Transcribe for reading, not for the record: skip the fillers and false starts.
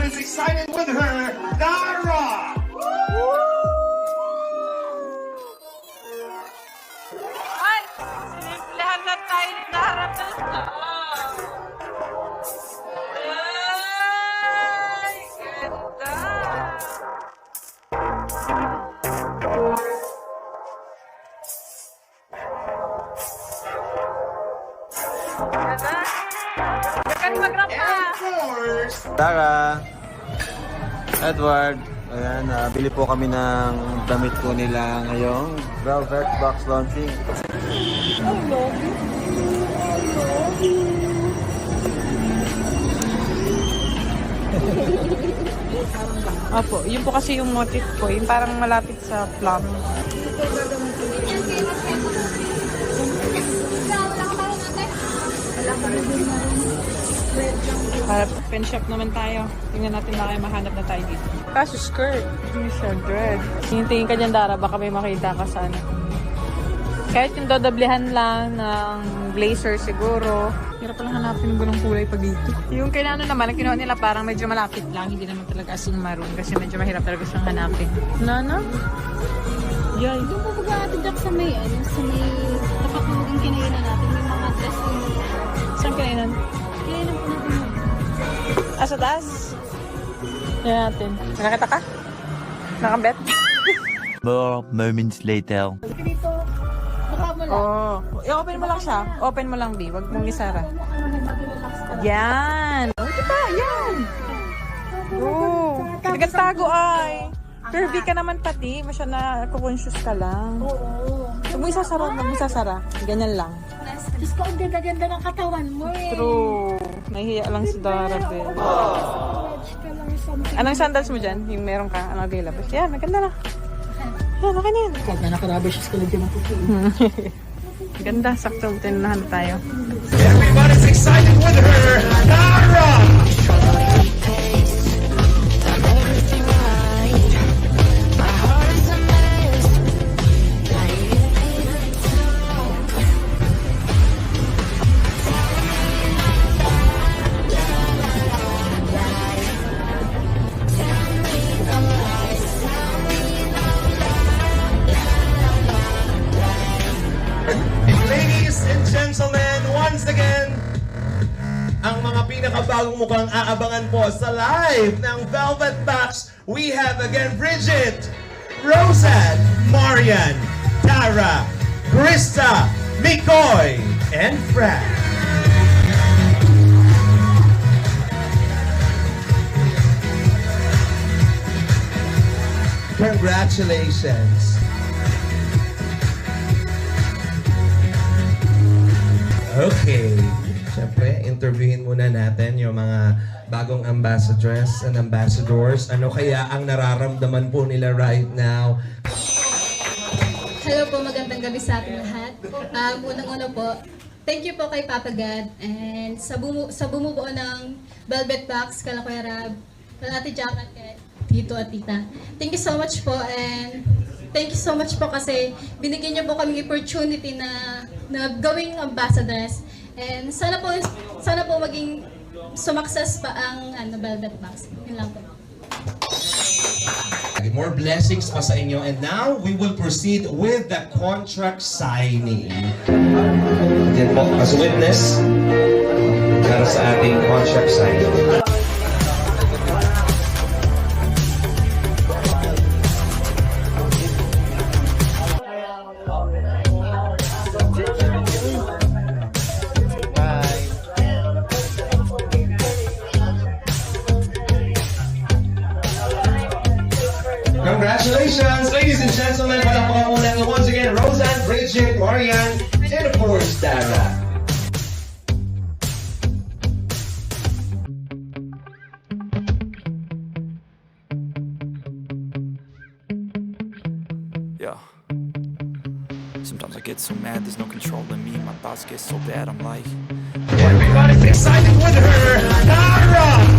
Everybody's excited with her, Dara! Ay! Sinimplihan na tayo ni Dara Pelta. Ay! Ganda! Ganda! Bakit mag-rap ka? Of course! Tara, Edward, ayan, bili po kami ng damit po nila ngayong Velvet Box launching. Opo, yun po kasi yung motif ko, yung parang malapit sa plum. Para pen shop naman tayo. Tingnan natin na kayo mahanap na tayo dito. Kaso skirt. Hindi siya dread. Tingin ka dyan, Dara. Baka may makita ka sa ano. Kahit yung dodoblehan lang ng blazer siguro. Hirap lang hanapin ng ganong kulay pag dito. Yung kailangan naman, ang kinuha nila parang medyo malapit lang. Hindi naman talaga as in maroon. Kasi medyo mahirap talaga siyang hanapin. Nana? Yay. Yung pupuga natin dyan sa may, sa may tapat mo yung kinainan natin, yung mga dress yung Saan kainan? kinainan po natin yun. Ah, sa taas? Yan natin. Nakita ka? Nakabet? More moments later. Dito, baka mo lang. Oo. I-open mo lang siya. Open mo lang, B. Huwag mong isara. Mag-relax ka. Yan! Oh, diba? Yan! Oo. Nagtago ay. Curvy ka naman pati. Masya na conscious ka lang. Oo. Huwag mo isasara. Huwag mo isasara. Ganyan lang. Diyos ko, ang ganda-ganda ng katawan mo eh. True. Nahihiya lang si Dara, be. Wedge ka lang something. Anong sandals mo dyan? Yung meron ka? Ano available? Yan, maganda na. Yan, okay na yan. Pag nakarabi siya sa kaligyan ng puti. Ganda, sakto. Tinahan na tayo. Everybody's excited with her, Dara! Ladies and gentlemen, once again, ang mga pinakabagong mukhang aabangan po sa live ng Velvet Box, we have again Bridget, Roseanne, Marian, Tara, Krista, Mikoy, and Fran. Congratulations. Okay. Siyempre, interviewin muna natin yung mga bagong ambassadors and ambassadors. Ano kaya ang nararamdaman po nila right now? Hello po, magandang gabi sa ating lahat. Unang-una po, thank you po kay Papa God and sa bumubuo ng Velvet Box, kala Kuya Rab, kala Ate Jack at kay Tito at Tita. Thank you so much po and thank you so much po kasi binigyan niyo po kami opportunity na gawing ambassadors. And sana po maging sumakses pa ang Velvet Box. Yun lang po. More blessings pa sa inyo. And now, we will proceed with the contract signing. Yan po, as witness, para sa ating contract signing. Congratulations, ladies and gentlemen. Palakpakan muna niyo once again, Roseanne, Bridget, Marian, and of course, Dara. Yeah. Sometimes I get so mad, there's no control in me. My thoughts get so bad, I'm like, Everybody's excited with her, Dara!